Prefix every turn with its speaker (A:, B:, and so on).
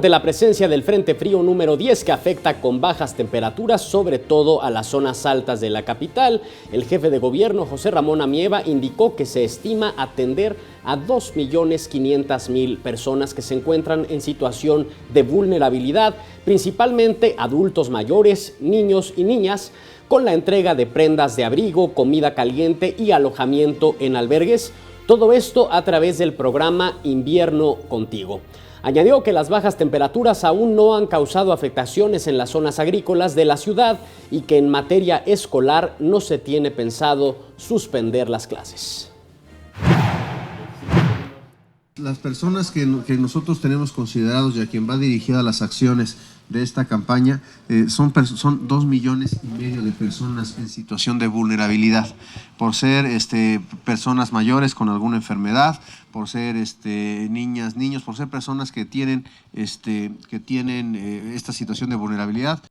A: De la presencia del Frente Frío número 10 que afecta con bajas temperaturas, sobre todo a las zonas altas de la capital, el jefe de gobierno, José Ramón Amieva, indicó que se estima atender a 2.500.000 personas que se encuentran en situación de vulnerabilidad, principalmente adultos mayores, niños y niñas, con la entrega de prendas de abrigo, comida caliente y alojamiento en albergues. Todo esto a través del programa Invierno Contigo. Añadió que las bajas temperaturas aún no han causado afectaciones en las zonas agrícolas de la ciudad y que en materia escolar no se tiene pensado suspender las clases.
B: Las personas que nosotros tenemos considerados y a quien va dirigida las acciones de esta campaña son 2,5 millones de personas en situación de vulnerabilidad, por ser personas mayores con alguna enfermedad, por ser niñas, niños, por ser personas que tienen esta situación de vulnerabilidad.